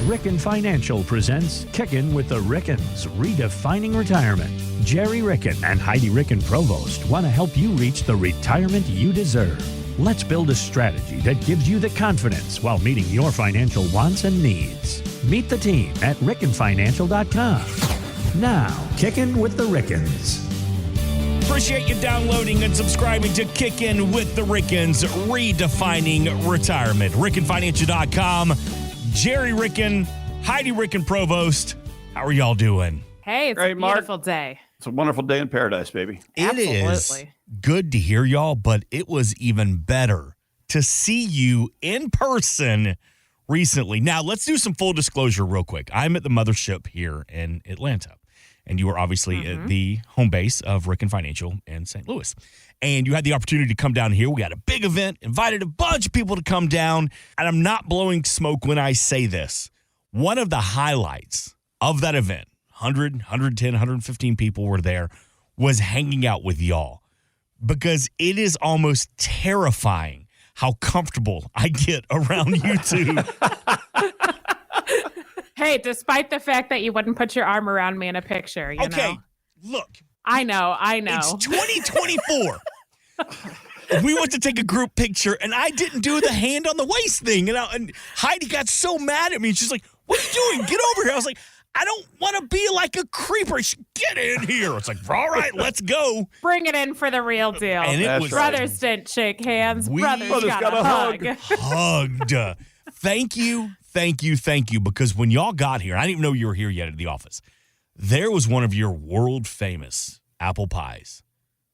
Ricken Financial presents Kickin' with the Rickens, Redefining Retirement. Gerry Ricken and Heidi Ricken Provost want to help you reach the retirement you deserve. Let's build a strategy that gives you the confidence while meeting your financial wants and needs. Meet the team at rickenfinancial.com. Now, Kickin' with the Rickens. Appreciate you downloading and subscribing to Kickin' with the Rickens, Redefining Retirement. RickenFinancial.com. Gerry Ricken, Heidi Ricken Provost. How are y'all doing? Hey, it's a beautiful day. It's a wonderful day in paradise, baby. It is good to hear y'all, but it was even better to see you in person recently. Now, let's do some full disclosure real quick. I'm at the mothership here in Atlanta. And you were obviously at the home base of Ricken Financial in St. Louis. And you had the opportunity to come down here. We had a big event, invited a bunch of people to come down. And I'm not blowing smoke when I say this. One of the highlights of that event, 100, 110, 115 people were there, was hanging out with y'all. Because it is almost terrifying how comfortable I get around you two. Hey, despite the fact that you wouldn't put your arm around me in a picture, you know? Look. I know. It's 2024. We went to take a group picture, and I didn't do the hand on the waist thing. And Heidi got so mad at me. She's like, what are you doing? Get over here. I was like, I don't want to be like a creeper. Get in here. It's like, all right, let's go. Bring it in for the real deal. And it was brothers didn't shake hands. Brothers got a hug. Hugged. Thank you, because when y'all got here, I didn't even know you were here yet at the office, there was one of your world-famous apple pies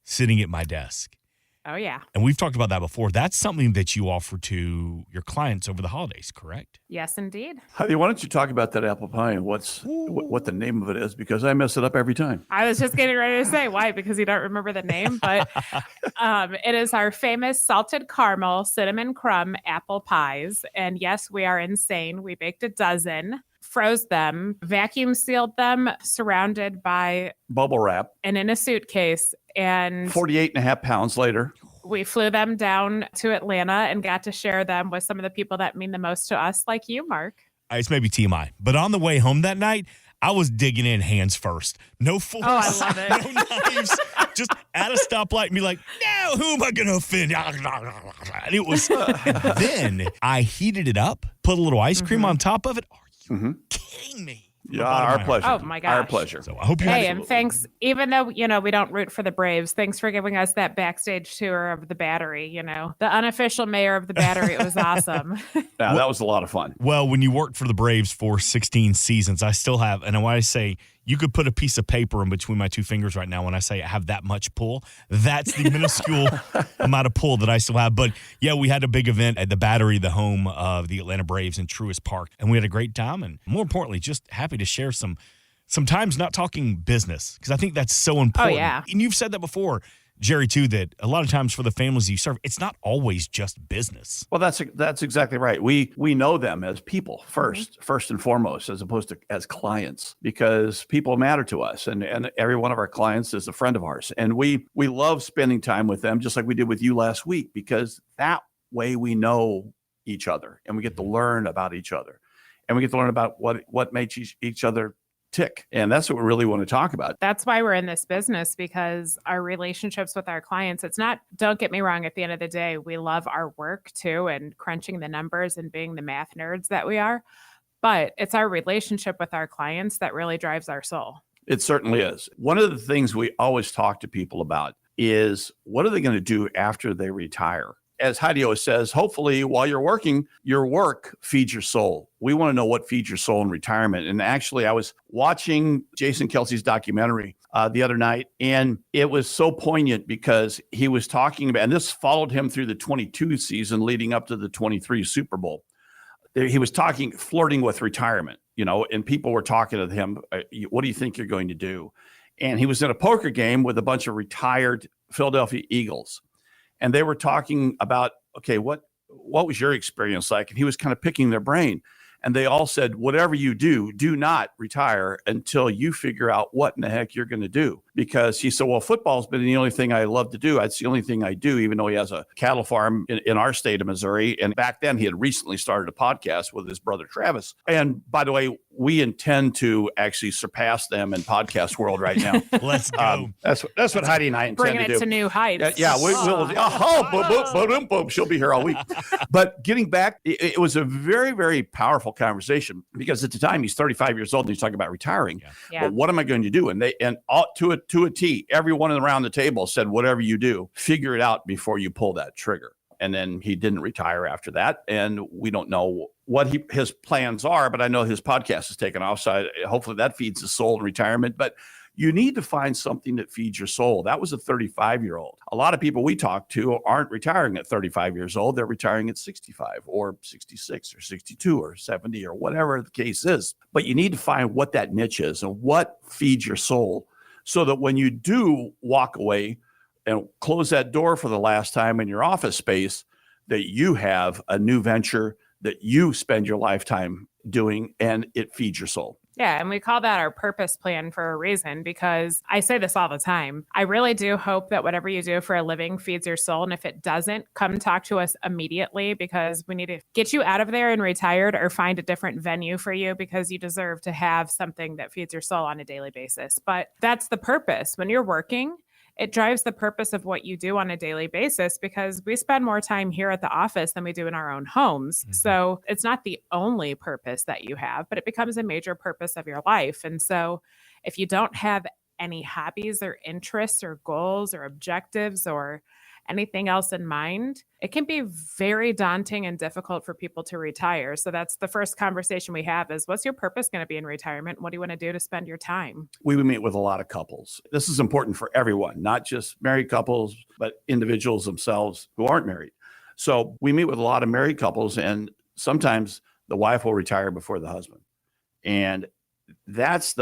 sitting at my desk. Oh, yeah. And we've talked about that before. That's something that you offer to your clients over the holidays, correct? Yes, indeed. Heidi, why don't you talk about that apple pie and what the name of it is? Because I mess it up every time. I was just getting ready to say why, because you don't remember the name. But it is our famous salted caramel cinnamon crumb apple pies. And yes, we are insane. We baked a dozen, froze them, vacuum sealed them, surrounded by bubble wrap, and in a suitcase. And 48 and a half pounds later, we flew them down to Atlanta and got to share them with some of the people that mean the most to us, like you, Mark. It's maybe TMI. But on the way home that night, I was digging in hands first. No force. Oh, I love it. No knives. Just at a stoplight and be like, now who am I going to offend? And it was, then I heated it up, put a little ice cream on top of it. Are you kidding me? Yeah, our pleasure. Oh, my gosh. Our pleasure. So I hope you and thanks, even though, we don't root for the Braves, thanks for giving us that backstage tour of the Battery, the unofficial mayor of the Battery. It was awesome. Yeah, that was a lot of fun. Well, when you worked for the Braves for 16 seasons, I still have, and when I say you could put a piece of paper in between my two fingers right now when I say I have that much pull, that's the minuscule amount of pull that I still have. But yeah, we had a big event at the Battery, the home of the Atlanta Braves in Truist Park, and we had a great time. And more importantly, just happy to share sometimes not talking business, because I think that's so important. Oh, yeah. And you've said that before, Gerry, too, that a lot of times for the families you serve, it's not always just business. Well, that's exactly right. We know them as people first and foremost, as opposed to as clients, because people matter to us, and every one of our clients is a friend of ours, and we love spending time with them, just like we did with you last week, because that way we know each other, and we get to learn about each other, and we get to learn about what makes each other tick. And that's what we really want to talk about. That's why we're in this business, because our relationships with our clients, it's not, don't get me wrong, at the end of the day, we love our work too, and crunching the numbers and being the math nerds that we are. But it's our relationship with our clients that really drives our soul. It certainly is. One of the things we always talk to people about is, what are they going to do after they retire? As Heidi always says, hopefully while you're working, your work feeds your soul. We want to know what feeds your soul in retirement. And actually, I was watching Jason Kelsey's documentary the other night, and it was so poignant because he was talking about, and this followed him through the 22 season leading up to the 23 Super Bowl. He was flirting with retirement, and people were talking to him, what do you think you're going to do? And he was in a poker game with a bunch of retired Philadelphia Eagles. And they were talking about, okay, what was your experience like? And he was kind of picking their brain. And they all said, whatever you do, do not retire until you figure out what in the heck you're going to do. Because he said, well, football's been the only thing I love to do. It's the only thing I do, even though he has a cattle farm in our state of Missouri. And back then he had recently started a podcast with his brother Travis. And by the way, we intend to actually surpass them in podcast world right now. Let's go. That's what Heidi and I intend Bringing to do. it to new heights. Yeah, we'll boom, boom. She'll be here all week. But getting back, it was a very, very powerful conversation because at the time he's 35 years old and he's talking about retiring. Yeah. But what am I going to do? And all, to a T, everyone around the table said, whatever you do, figure it out before you pull that trigger. And then he didn't retire after that. And we don't know what his plans are, but I know his podcast is taken off. So hopefully that feeds his soul in retirement. But you need to find something that feeds your soul. That was a 35-year-old. A lot of people we talk to aren't retiring at 35 years old. They're retiring at 65 or 66 or 62 or 70 or whatever the case is. But you need to find what that niche is and what feeds your soul so that when you do walk away and close that door for the last time in your office space, that you have a new venture that you spend your lifetime doing and it feeds your soul. Yeah, and we call that our purpose plan for a reason because I say this all the time. I really do hope that whatever you do for a living feeds your soul. And if it doesn't, come talk to us immediately because we need to get you out of there and retired or find a different venue for you because you deserve to have something that feeds your soul on a daily basis. But that's the purpose. When you're working, it drives the purpose of what you do on a daily basis because we spend more time here at the office than we do in our own homes. Mm-hmm. So it's not the only purpose that you have, but it becomes a major purpose of your life. And so if you don't have any hobbies or interests or goals or objectives or anything else in mind, it can be very daunting and difficult for people to retire. So that's the first conversation we have is what's your purpose going to be in retirement? What do you want to do to spend your time? We would meet with a lot of couples. This is important for everyone, not just married couples, but individuals themselves who aren't married. So we meet with a lot of married couples and sometimes the wife will retire before the husband. And that's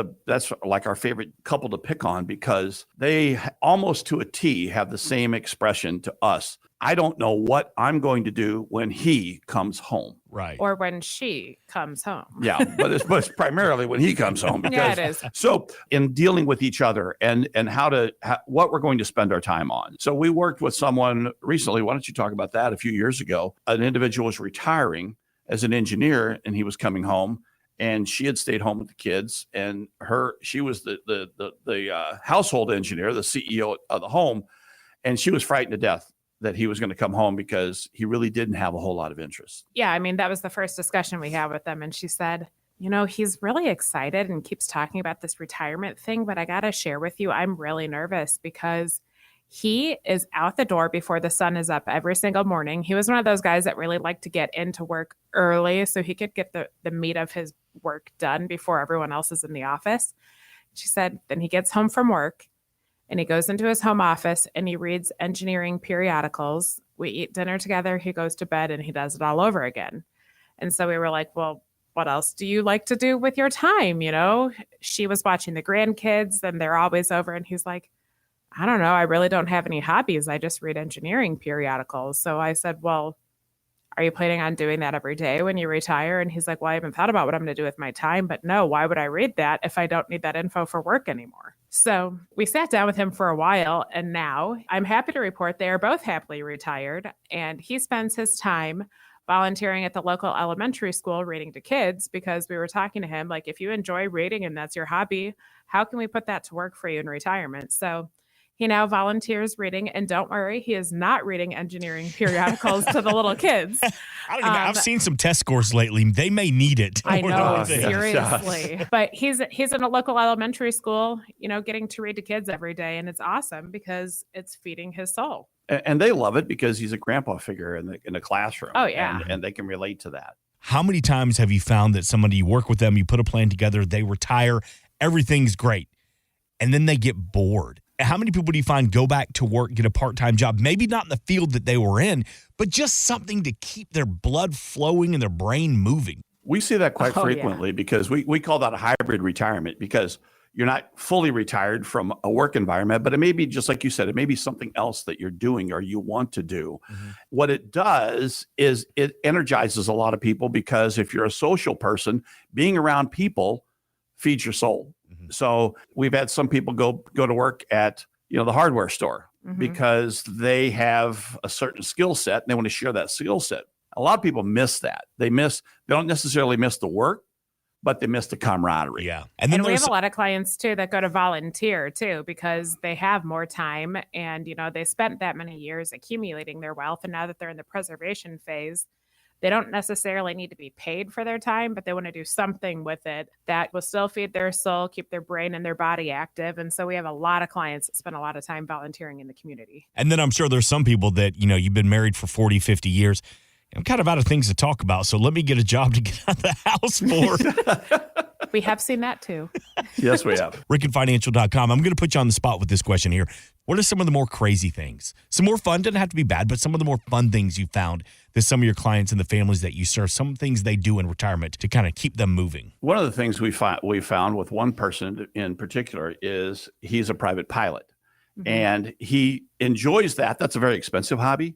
like our favorite couple to pick on because they almost to a T have the same expression to us. I don't know what I'm going to do when he comes home. Right. Or when she comes home. Yeah, but it's primarily when he comes home. Because, yeah, it is. So in dealing with each other and what we're going to spend our time on. So we worked with someone recently. Why don't you talk about that? A few years ago, an individual was retiring as an engineer and he was coming home. And she had stayed home with the kids, and she was the household engineer, the CEO of the home, and she was frightened to death that he was going to come home because he really didn't have a whole lot of interest. Yeah, I mean, that was the first discussion we had with them, and she said, you know, he's really excited and keeps talking about this retirement thing, but I got to share with you, I'm really nervous because he is out the door before the sun is up every single morning. He was one of those guys that really liked to get into work early so he could get the meat of his work done before everyone else is in the office. She said, then he gets home from work and he goes into his home office and he reads engineering periodicals. We eat dinner together. He goes to bed and he does it all over again. And so we were like, well, what else do you like to do with your time? You know, she was watching the grandkids and they're always over. And he's like, I don't know. I really don't have any hobbies. I just read engineering periodicals. So I said, well, are you planning on doing that every day when you retire? And he's like, well, I haven't thought about what I'm going to do with my time, but no, why would I read that if I don't need that info for work anymore? So we sat down with him for a while, and now I'm happy to report they are both happily retired, and he spends his time volunteering at the local elementary school reading to kids because we were talking to him, like, if you enjoy reading and that's your hobby, how can we put that to work for you in retirement? So he now volunteers reading, and don't worry, he is not reading engineering periodicals to the little kids. I've seen some test scores lately. They may need it. I know, seriously. But he's in a local elementary school, you know, getting to read to kids every day, and it's awesome because it's feeding his soul. And they love it because he's a grandpa figure in the classroom. Oh, yeah. And they can relate to that. How many times have you found that somebody, you work with them, you put a plan together, they retire, everything's great, and then they get bored? How many people do you find go back to work, get a part-time job, maybe not in the field that they were in, but just something to keep their blood flowing and their brain moving? We see that quite frequently because we call that a hybrid retirement because you're not fully retired from a work environment, but it may be just like you said, it may be something else that you're doing or you want to do. What it does is it energizes a lot of people, because if you're a social person, being around people feeds your soul. So we've had some people go to work at, the hardware store because they have a certain skill set and they want to share that skill set. A lot of people miss that. They don't necessarily miss the work, but they miss the camaraderie. Yeah. And we have a lot of clients too that go to volunteer too, because they have more time and, they spent that many years accumulating their wealth. And now that they're in the preservation phase, they don't necessarily need to be paid for their time, but they want to do something with it that will still feed their soul, keep their brain and their body active. And so we have a lot of clients that spend a lot of time volunteering in the community. And then I'm sure there's some people that, you've been married for 40, 50 years. I'm kind of out of things to talk about, so let me get a job to get out of the house for. We have seen that too. Yes, we have. RickenFinancial.com. I'm going to put you on the spot with this question here. What are some of the more crazy things? Some more fun, doesn't have to be bad, but some of the more fun things you found that some of your clients and the families that you serve, some things they do in retirement to kind of keep them moving. One of the things we found with one person in particular is he's a private pilot, and he enjoys that. That's a very expensive hobby.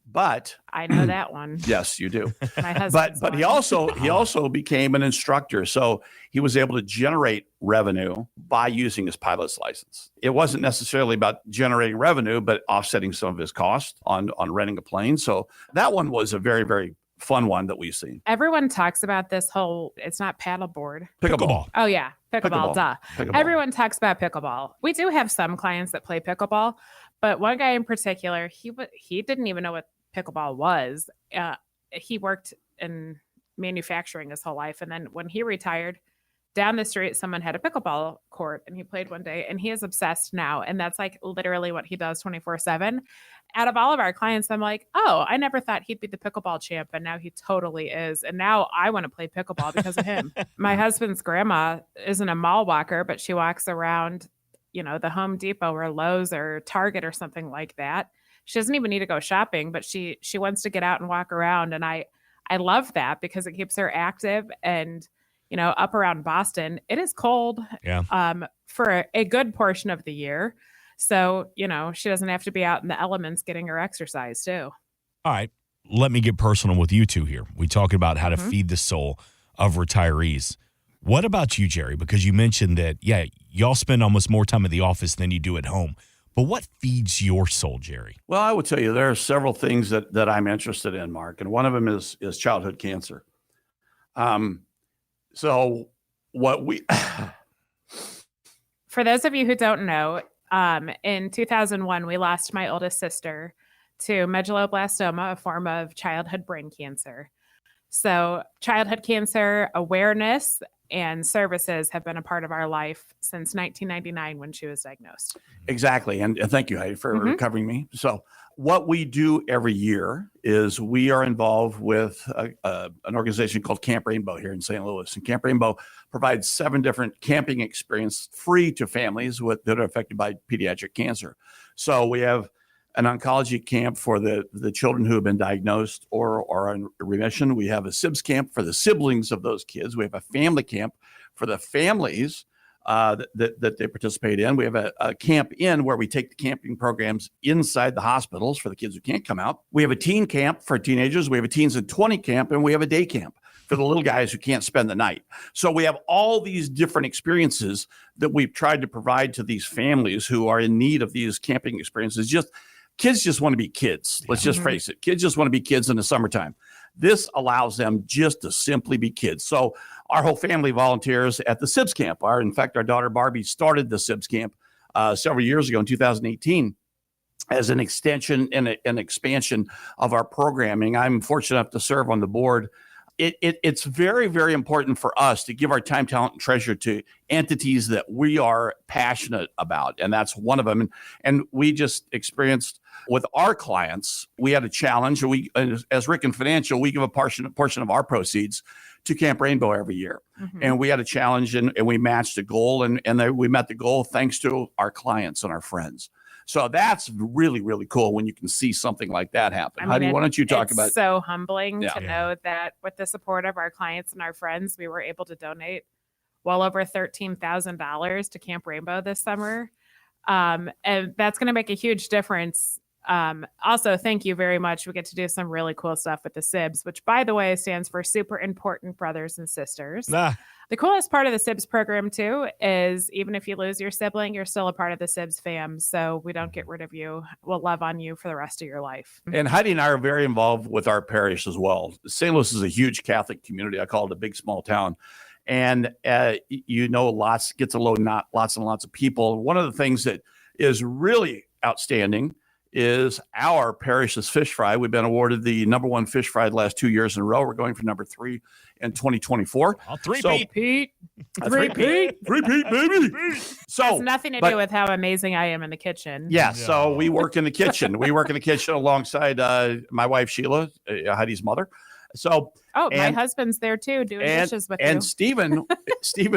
But I know that one. Yes, you do. My husband. But he also became an instructor. So he was able to generate revenue by using his pilot's license. It wasn't necessarily about generating revenue, but offsetting some of his costs on renting a plane. So that one was a very, very fun one that we've seen. Everyone talks about this whole, it's not paddleboard. Pickleball. Oh yeah. Pickleball. Duh. Pickleball. Everyone talks about pickleball. We do have some clients that play pickleball, but one guy in particular, he didn't even know what pickleball was. He worked in manufacturing his whole life. And then when he retired, down the street, someone had a pickleball court and he played one day and he is obsessed now. And that's like literally what he does 24/7. Out of all of our clients, I'm like, oh, I never thought he'd be the pickleball champ. And now he totally is. And now I want to play pickleball because of him. My husband's grandma isn't a mall walker, but she walks around, the Home Depot or Lowe's or Target or something like that. She doesn't even need to go shopping, but she wants to get out and walk around. And I love that because it keeps her active. And, up around Boston, it is cold for a good portion of the year. So, she doesn't have to be out in the elements getting her exercise too. All right. Let me get personal with you two here. We talked about how to feed the soul of retirees. What about you, Gerry? Because you mentioned that, y'all spend almost more time at the office than you do at home. But what feeds your soul, Gerry? Well, I would tell you there are several things that I'm interested in, Mark, and one of them is childhood cancer. So what we For those of you who don't know, in 2001, we lost my oldest sister to medulloblastoma, a form of childhood brain cancer. So childhood cancer awareness and services have been a part of our life since 1999 when she was diagnosed. Exactly. And thank you, Heidi, for covering me. So what we do every year is we are involved with an organization called Camp Rainbow here in St. Louis. And Camp Rainbow provides 7 different camping experiences free to families that are affected by pediatric cancer. So we have an oncology camp for the children who have been diagnosed or are in remission. We have a SIBS camp for the siblings of those kids. We have a family camp for the families that they participate in. We have a camp in where we take the camping programs inside the hospitals for the kids who can't come out. We have a teen camp for teenagers. We have a teens and 20 camp, and we have a day camp for the little guys who can't spend the night. So we have all these different experiences that we've tried to provide to these families who are in need of these camping experiences. Kids just want to be kids. Let's just face it. Kids just want to be kids in the summertime. This allows them just to simply be kids. So our whole family volunteers at the SIBS camp. In fact, our daughter Barbie started the SIBS camp several years ago in 2018 as an extension and an expansion of our programming. I'm fortunate enough to serve on the board. It's very, very important for us to give our time, talent, and treasure to entities that we are passionate about. And that's one of them. And we just experienced with our clients, we had a challenge. As Ricken Financial, we give a portion of our proceeds to Camp Rainbow every year. And we had a challenge and we matched a goal and we met the goal thanks to our clients and our friends. So that's really, really cool when you can see something like that happen. Heidi, why don't you talk about it? It's so humbling to know that with the support of our clients and our friends, we were able to donate well over $13,000 to Camp Rainbow this summer. And that's going to make a huge difference. Also, thank you very much. We get to do some really cool stuff with the SIBS, which, by the way, stands for Super Important Brothers and Sisters. The coolest part of the SIBS program, too, is even if you lose your sibling, you're still a part of the SIBS fam. So we don't get rid of you. We'll love on you for the rest of your life. And Heidi and I are very involved with our parish as well. St. Louis is a huge Catholic community. I call it a big, small town. And, gets a load, not lots and lots of people. One of the things that is really outstanding is our parish's fish fry. We've been awarded the number one fish fry the last 2 years in a row. We're going for number 3 in 2024. Three-peat, baby. So has nothing to do with how amazing I am in the kitchen. Yeah, so we work in the kitchen. We work in the kitchen alongside my wife, Sheila, Heidi's mother. So, my husband's there too, doing dishes with you. And Stephen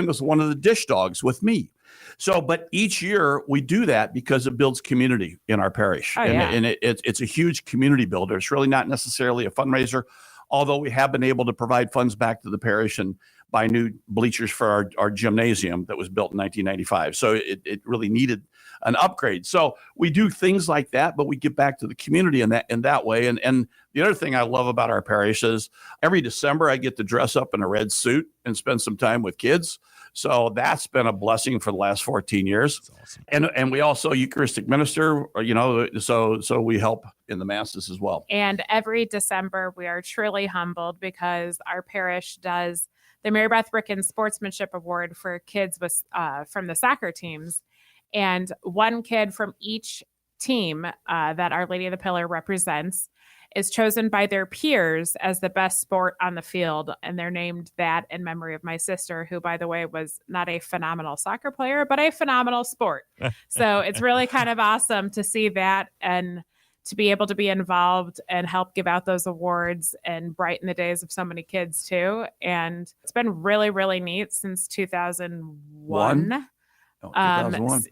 was one of the dish dogs with me. So, but each year we do that because it builds community in our parish. And it's a huge community builder. It's really not necessarily a fundraiser, although we have been able to provide funds back to the parish and buy new bleachers for our gymnasium that was built in 1995. So it really needed an upgrade. So we do things like that, but we give back to the community in that way. And the other thing I love about our parish is every December I get to dress up in a red suit and spend some time with kids. So that's been a blessing for the last 14 years. That's awesome. And we also Eucharistic minister, so we help in the masses as well. And every December we are truly humbled because our parish does the Mary Beth Ricken Sportsmanship Award for kids with from the soccer teams. And one kid from each team that Our Lady of the Pillar represents is chosen by their peers as the best sport on the field. And they're named that in memory of my sister, who, by the way, was not a phenomenal soccer player, but a phenomenal sport. So it's really kind of awesome to see that and to be able to be involved and help give out those awards and brighten the days of so many kids too. And it's been really, really neat since 2001. 2001.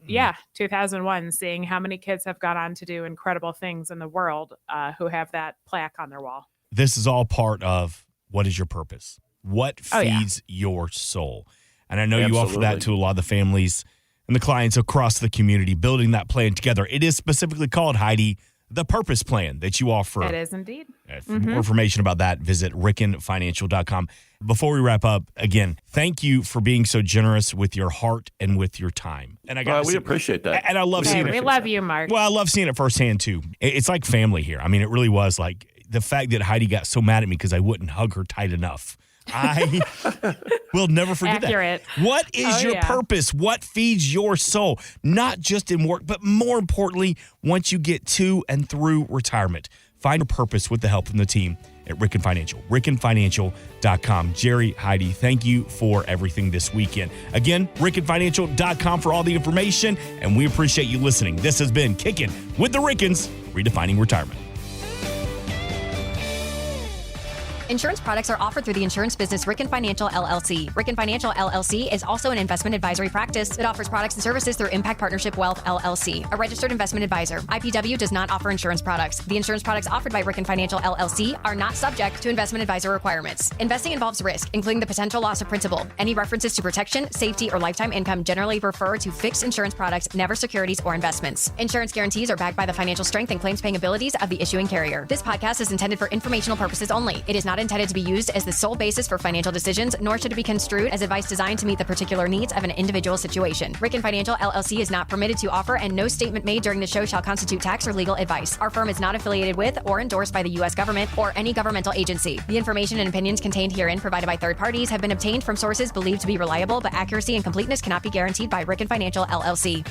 2001, seeing how many kids have gone on to do incredible things in the world who have that plaque on their wall. This is all part of what is your purpose? What feeds your soul? And I know you offer that to a lot of the families and the clients across the community, building that plan together. It is specifically called, Heidi, the Purpose Plan that you offer. It is indeed. For more information about that, visit rickenfinancial.com. Before we wrap up, again, thank you for being so generous with your heart and with your time. And we appreciate that. And I love seeing it. We love you, Mark. Well, I love seeing it firsthand, too. It's like family here. I mean, it really was like the fact that Heidi got so mad at me because I wouldn't hug her tight enough. I will never forget Accurate. that. What is your purpose? What feeds your soul? Not just in work, but more importantly, once you get to and through retirement. Find your purpose with the help from the team at Ricken Financial. RickenFinancial.com. Gerry, Heidi, thank you for everything this weekend. Again, RickenFinancial.com for all the information, and we appreciate you listening. This has been Kicking with the Rickens, redefining retirement. Insurance products are offered through the insurance business Ricken Financial LLC. Ricken Financial LLC is also an investment advisory practice that offers products and services through Impact Partnership Wealth LLC, a registered investment advisor. IPW does not offer insurance products. The insurance products offered by Ricken Financial LLC are not subject to investment advisor requirements. Investing involves risk, including the potential loss of principal. Any references to protection, safety, or lifetime income generally refer to fixed insurance products, never securities or investments. Insurance guarantees are backed by the financial strength and claims paying abilities of the issuing carrier. This podcast is intended for informational purposes only. It is not intended to be used as the sole basis for financial decisions, nor should it be construed as advice designed to meet the particular needs of an individual situation. Ricken Financial LLC is not permitted to offer, and no statement made during the show shall constitute tax or legal advice. Our firm is not affiliated with or endorsed by the U.S. government or any governmental agency. The information and opinions contained herein provided by third parties have been obtained from sources believed to be reliable, but accuracy and completeness cannot be guaranteed by Ricken Financial LLC.